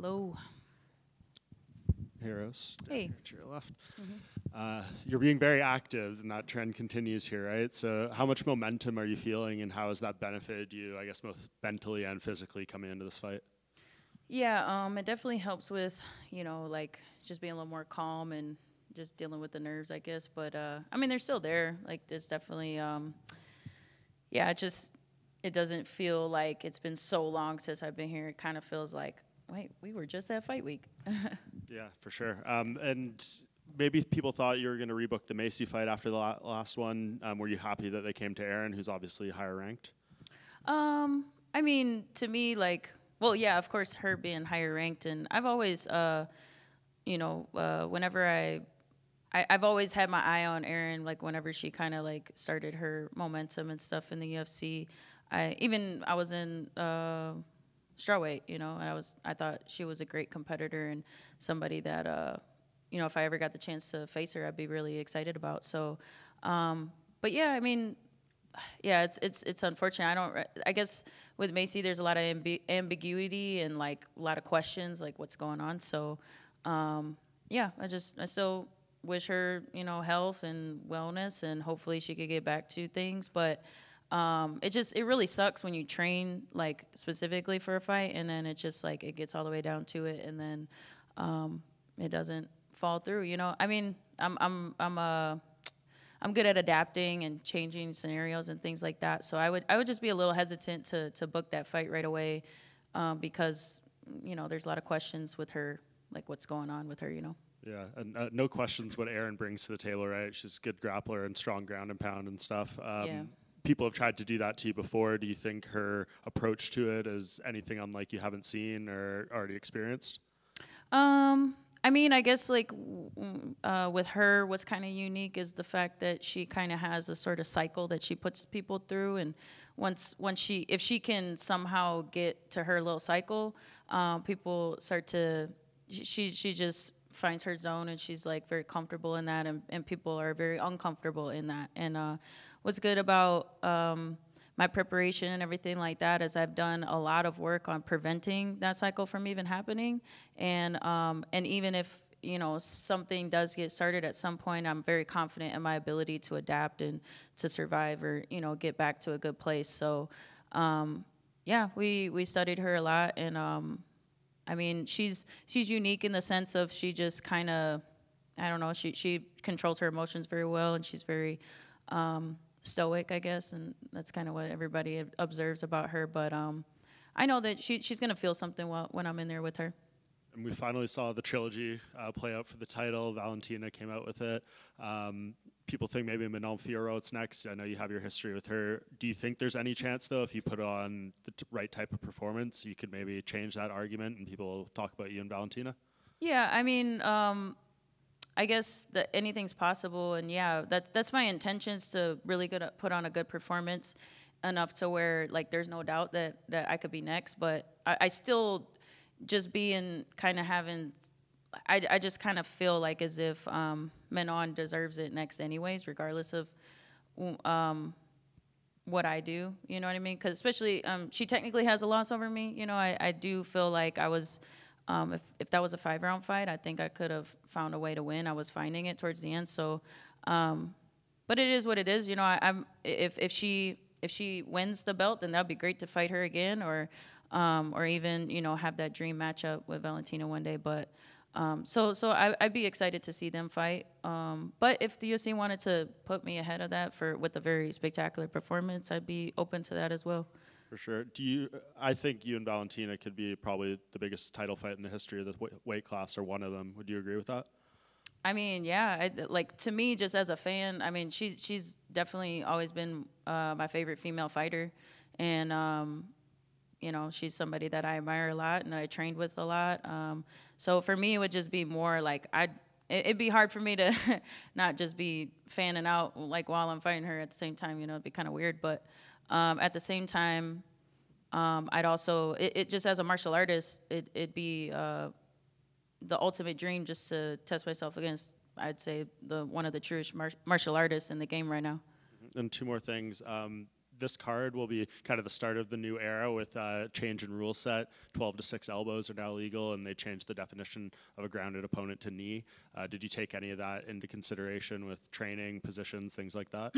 Hello. Heroes. Hey. To your left. You're being very active, and that trend continues here, right? So how much momentum are you feeling, and how has that benefited you, I guess, both mentally and physically coming into this fight? Yeah, it definitely helps with, like just being a little more calm and just dealing with the nerves, I guess. But, I mean, they're still there. Like, it's definitely, it doesn't feel like it's been so long since I've been here. It kind of feels like, wait, we were just at fight week. Yeah, for sure. And maybe people thought you were going to rebook the Macy fight after the last one. Were you happy that they came to Erin, who's obviously higher ranked? I mean, to me, like, well, yeah, of course, her being higher ranked. And I've always, whenever I've always had my eye on Erin, like whenever she kind of like started her momentum and stuff in the UFC. I was in strawweight, and I thought she was a great competitor and somebody that, if I ever got the chance to face her, I'd be really excited about. So, but yeah, I mean, yeah, it's unfortunate. I guess with Macy, there's a lot of ambiguity and like a lot of questions, like what's going on. So, yeah, I still wish her, health and wellness, and hopefully she could get back to things. But it really sucks when you train like specifically for a fight, and then it's just like it gets all the way down to it, and then it doesn't fall through. I mean, I'm good at adapting and changing scenarios and things like that. So I would just be a little hesitant to book that fight right away because there's a lot of questions with her, like what's going on with her. Yeah, and no questions what Erin brings to the table, right? She's a good grappler and strong ground and pound and stuff. Yeah. People have tried to do that to you before. Do you think her approach to it is anything unlike you haven't seen or already experienced? I mean, I guess like with her, what's kind of unique is the fact that she kind of has a sort of cycle that she puts people through, and if she can somehow get to her little cycle, people start to she just finds her zone, and she's like very comfortable in that, and people are very uncomfortable in that. And what's good about my preparation and everything like that is I've done a lot of work on preventing that cycle from even happening. And even if, something does get started at some point, I'm very confident in my ability to adapt and to survive or, get back to a good place. So, yeah, we studied her a lot. And, I mean, she's unique in the sense of she just kind of, I don't know, she controls her emotions very well, and she's very, stoic, I guess, and that's kind of what everybody observes about her. But I know that she's going to feel something when I'm in there with her. And we finally saw the trilogy play out for the title. Valentina came out with it. People think maybe Manon Fiorot's next. I know you have your history with her. Do you think there's any chance, though, if you put on the right type of performance, you could maybe change that argument and people talk about you and Valentina? Yeah, I mean, I guess that anything's possible, and yeah, that's my intentions, to really put on a good performance enough to where like there's no doubt that I could be next. But I still just being kind of having, I just kind of feel like as if Manon deserves it next anyways, regardless of what I do. You know what I mean? Because especially she technically has a loss over me. I do feel like I was. If that was a 5-round fight, I think I could have found a way to win. I was finding it towards the end. So, but it is what it is. If she wins the belt, then that'd be great to fight her again, or even have that dream matchup with Valentina one day. But so I'd be excited to see them fight. But if the UFC wanted to put me ahead of that with a very spectacular performance, I'd be open to that as well. For sure. I think you and Valentina could be probably the biggest title fight in the history of the weight class, or one of them. Would you agree with that? I mean, yeah. Like, to me, just as a fan, I mean, she's definitely always been my favorite female fighter, and she's somebody that I admire a lot and that I trained with a lot. So for me, it would just be more like it'd be hard for me to not just be fanning out like while I'm fighting her at the same time. It'd be kind of weird, but. At the same time, I'd also, it just as a martial artist, it'd be the ultimate dream just to test myself against, I'd say, one of the truest martial artists in the game right now. And two more things. this card will be kind of the start of the new era with change in rule set. 12 to 6 elbows are now legal, and they changed the definition of a grounded opponent to knee. Did you take any of that into consideration with training, positions, things like that?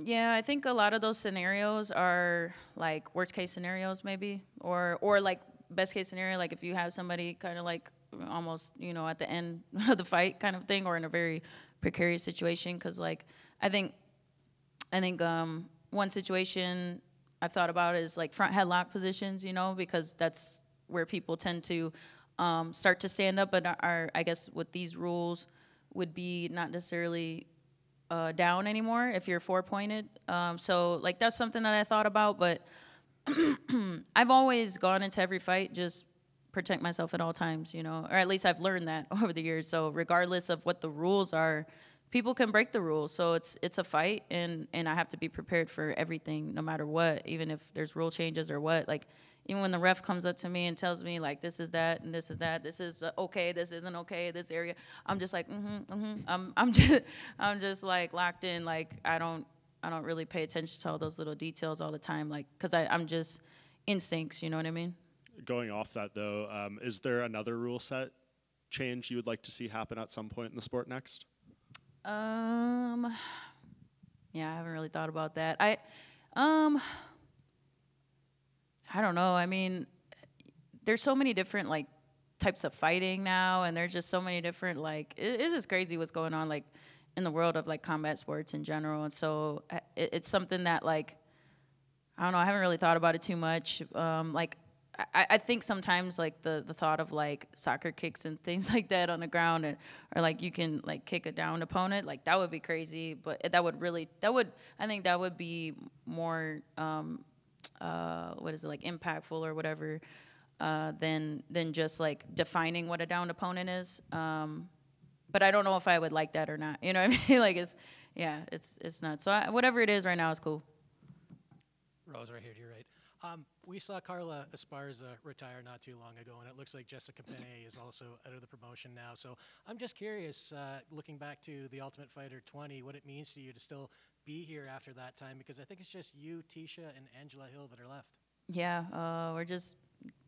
Yeah, I think a lot of those scenarios are like worst case scenarios maybe, or like best case scenario, like if you have somebody kind of like almost, you know, at the end of the fight kind of thing, or in a very precarious situation. Because like I think one situation I've thought about is like front headlock positions, you know, because that's where people tend to start to stand up, but are, I guess with these rules, would be not necessarily down anymore if you're 4-pointed. So like that's something that I thought about, but I've always gone into every fight just protect myself at all times, you know, or at least I've learned that over the years. So regardless of what the rules are, people can break the rules. So it's a fight, and I have to be prepared for everything, no matter what, even if there's rule changes or what. Like even when the ref comes up to me and tells me like this is that and this is that, this is okay, this isn't okay, this area, I'm just like I'm just like locked in. Like I don't really pay attention to all those little details all the time, like because I'm just instincts, you know what I mean? Going off that though, is there another rule set change you would like to see happen at some point in the sport next? Yeah, I haven't really thought about that. I don't know. I mean, there's so many different like types of fighting now, and there's just so many different like it's just crazy what's going on like in the world of like combat sports in general. And so it's something that like I don't know. I haven't really thought about it too much. Like I think sometimes like the thought of like soccer kicks and things like that on the ground, or like you can like kick a downed opponent, like that would be crazy. But I think that would be more what is it, like impactful or whatever than just like defining what a downed opponent is. But I don't know if I would like that or not. You know what I mean? Like it's not. So whatever it is right now is cool. Rose, right here to your right. We saw Carla Esparza retire not too long ago, and it looks like Jessica Penne is also out of the promotion now. So I'm just curious, looking back to the Ultimate Fighter 20, what it means to you to still be here after that time, because I think it's just you, Tisha, and Angela Hill that are left. Yeah, we're just,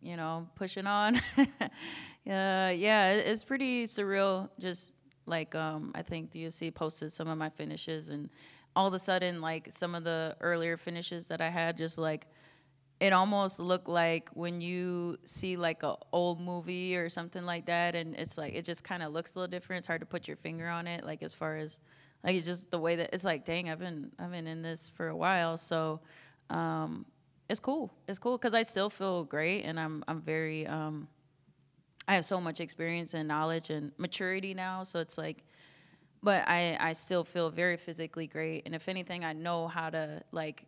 you know, pushing on. Yeah, it's pretty surreal. Just like I think the UFC posted some of my finishes, and all of a sudden, like some of the earlier finishes that I had, just like it almost looked like when you see like a old movie or something like that, and it's like it just kind of looks a little different. It's hard to put your finger on it, like as far as like it's just the way that it's like, dang, I've been in this for a while, so it's cool. It's cool because I still feel great, and I'm very I have so much experience and knowledge and maturity now, so it's like, but I still feel very physically great, and if anything, I know how to like.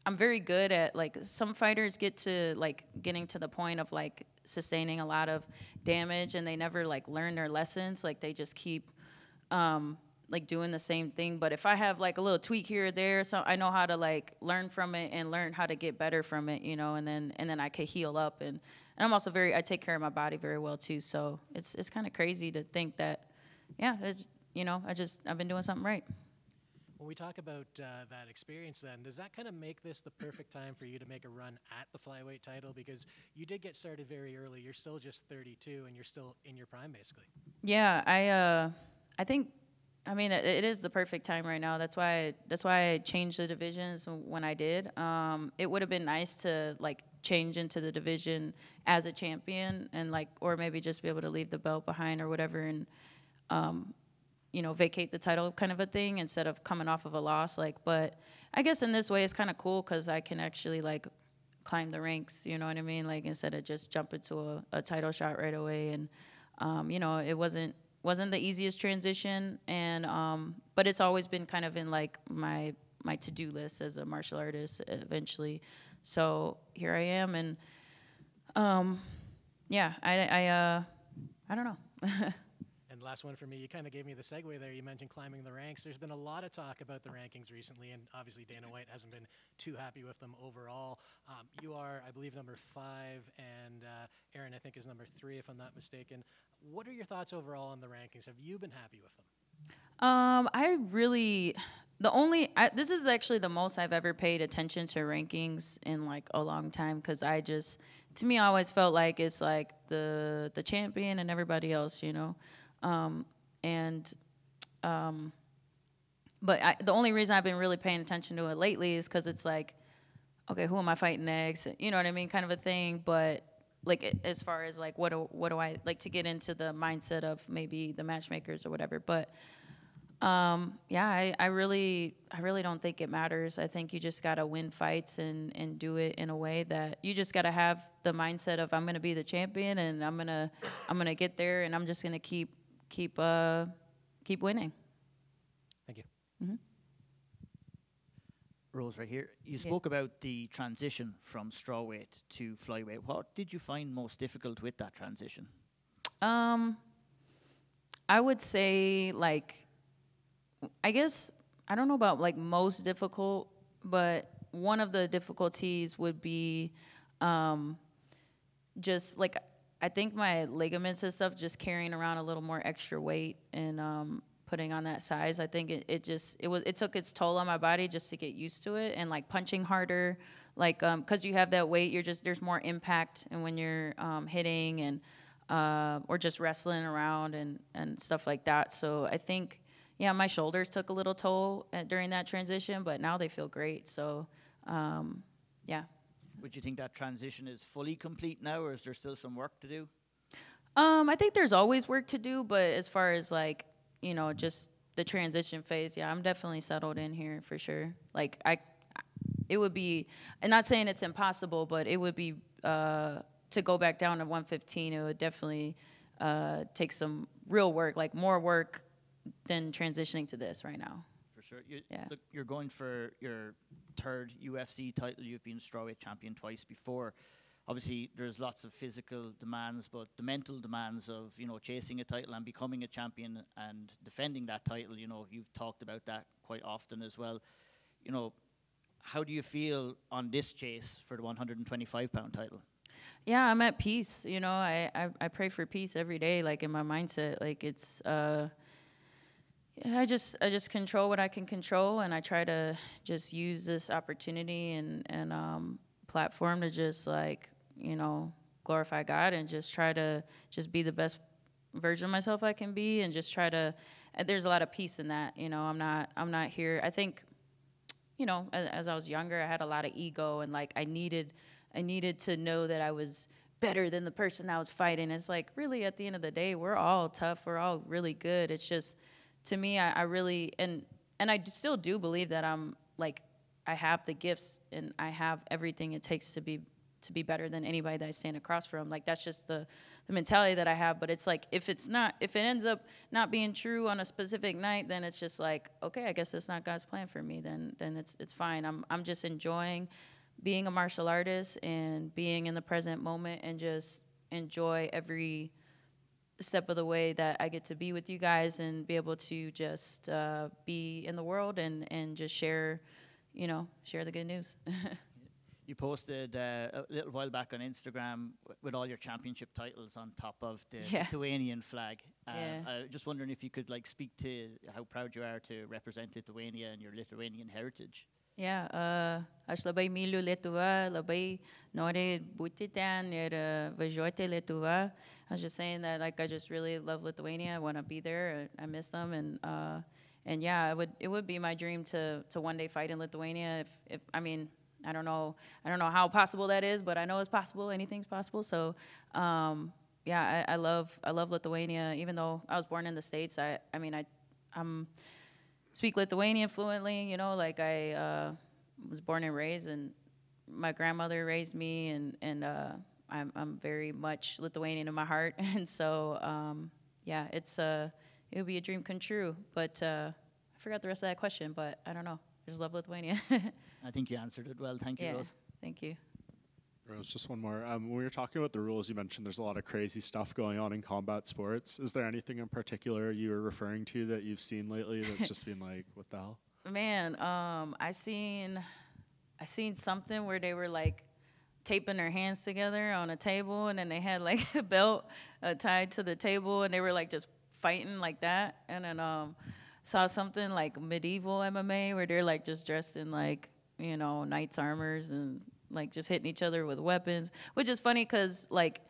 I'm very good at, like, some fighters get to, like, getting to the point of, like, sustaining a lot of damage, and they never, like, learn their lessons. Like, they just keep, like, doing the same thing. But if I have, like, a little tweak here or there, so I know how to, like, learn from it and learn how to get better from it, you know, and then I can heal up. And I'm also I take care of my body very well, too. So it's kind of crazy to think that, yeah, it's, you know, I've been doing something right. When we talk about that experience, then, does that kind of make this the perfect time for you to make a run at the flyweight title? Because you did get started very early. You're still just 32, and you're still in your prime, basically. Yeah, I think, I mean, it is the perfect time right now. That's why I changed the divisions when I did. It would have been nice to like change into the division as a champion, and like, or maybe just be able to leave the belt behind or whatever, and you know, vacate the title kind of a thing instead of coming off of a loss. Like, but I guess in this way it's kind of cool because I can actually like climb the ranks, you know what I mean? Like instead of just jumping to a title shot right away. And, you know, it wasn't the easiest transition. And, but it's always been kind of in like my to-do list as a martial artist eventually. So here I am. And, yeah, I don't know. And last one for me, you kind of gave me the segue there. You mentioned climbing the ranks. There's been a lot of talk about the rankings recently, and obviously Dana White hasn't been too happy with them overall. You are, I believe, number 5, and Erin, I think, is number 3, if I'm not mistaken. What are your thoughts overall on the rankings? Have you been happy with them? This is actually the most I've ever paid attention to rankings in like a long time, because to me, I always felt like it's like the champion and everybody else, you know. But the only reason I've been really paying attention to it lately is because it's like, okay, who am I fighting next? You know what I mean, kind of a thing. But like as far as like what do I like to get into the mindset of maybe the matchmakers or whatever. But I really don't think it matters. I think you just gotta win fights and do it in a way that you just gotta have the mindset of, I'm gonna be the champion and I'm gonna get there, and I'm just gonna keep winning. Thank you. Mm-hmm. Rose, right here. You spoke about the transition from strawweight to flyweight. What did you find most difficult with that transition? I would say, like, I guess, I don't know about like most difficult, but one of the difficulties would be just like, I think my ligaments and stuff, just carrying around a little more extra weight and putting on that size. I think it took its toll on my body just to get used to it, and like punching harder, like because you have that weight, there's more impact, and when you're hitting and or just wrestling around and stuff like that. So I think, yeah, my shoulders took a little toll during that transition, but now they feel great. So, yeah. Would you think that transition is fully complete now, or is there still some work to do? I think there's always work to do, but as far as like, you know, just the transition phase, yeah, I'm definitely settled in here for sure. Like it would be, I'm not saying it's impossible, but it would be, to go back down to 115, it would definitely take some real work, like more work than transitioning to this right now. For sure. Look, you're going for your third UFC title. You've been strawweight champion twice before. Obviously, there's lots of physical demands, but the mental demands of, you know, chasing a title and becoming a champion and defending that title, you know, you've talked about that quite often as well. You know, how do you feel on this chase for the 125-pound title? Yeah, I'm at peace. You know, I pray for peace every day, like in my mindset. Like it's, I just control what I can control, and I try to just use this opportunity and platform to just like, you know, glorify God and just try to just be the best version of myself I can be, and just try to. There's a lot of peace in that. You know, I'm not here. I think, you know, as I was younger, I had a lot of ego, and like I needed to know that I was better than the person I was fighting. It's like, really, at the end of the day, we're all tough. We're all really good. It's just, to me, I really, and I still do believe that I'm like, I have the gifts and I have everything it takes to be better than anybody that I stand across from. Like, that's just the mentality that I have. But it's like, if it ends up not being true on a specific night, then it's just like, okay, I guess that's not God's plan for me. Then it's fine. I'm just enjoying being a martial artist and being in the present moment, and just enjoy every step of the way that I get to be with you guys and be able to just be in the world and just share the good news. You posted a little while back on Instagram with all your championship titles on top of the Lithuanian flag. Just wondering if you could like speak to how proud you are to represent Lithuania and your Lithuanian heritage. Yeah, aš labai myliu Lietuvą, labai noriu būti ten ir važiuoti Lietuvą. I was just saying that, like, I just really love Lithuania. I want to be there. I miss them, and yeah, it would be my dream to one day fight in Lithuania. If I mean, I don't know how possible that is, but I know it's possible. Anything's possible. So, yeah, I love Lithuania. Even though I was born in the States, I'm speak Lithuanian fluently, you know, like I was born and raised, and my grandmother raised me, and I'm very much Lithuanian in my heart, and so yeah, it would be a dream come true. But I forgot the rest of that question, but I don't know. I just love Lithuania. I think you answered it well. Thank you, Rose. Thank you. Rose, just one more. When we were talking about the rules, you mentioned there's a lot of crazy stuff going on in combat sports. Is there anything in particular you were referring to that you've seen lately that's just been like, what the hell? Man, I seen something where they were like taping their hands together on a table, and then they had like a belt tied to the table, and they were like just fighting like that. And then saw something like medieval MMA where they're like just dressed in like, you know, knights armors and like just hitting each other with weapons, which is funny because like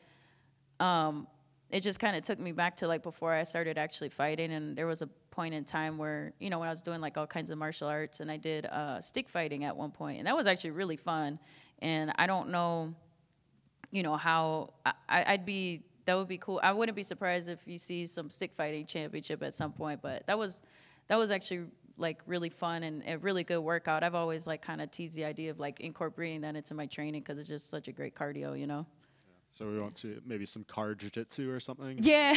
it just kind of took me back to like before I started actually fighting. And there was a point in time where, you know, when I was doing like all kinds of martial arts, and I did stick fighting at one point, and that was actually really fun. And I don't know, you know, how I'd be, that would be cool. I wouldn't be surprised if you see some stick fighting championship at some point, but that was actually like really fun and a really good workout. I've always like kind of teased the idea of like incorporating that into my training because it's just such a great cardio, you know? So we won't see maybe some car jiu-jitsu or something? Yeah,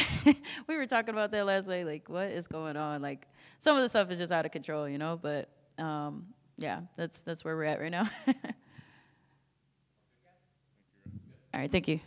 we were talking about that last night, like what is going on? Like some of the stuff is just out of control, you know, but yeah, that's where we're at right now. All right, thank you.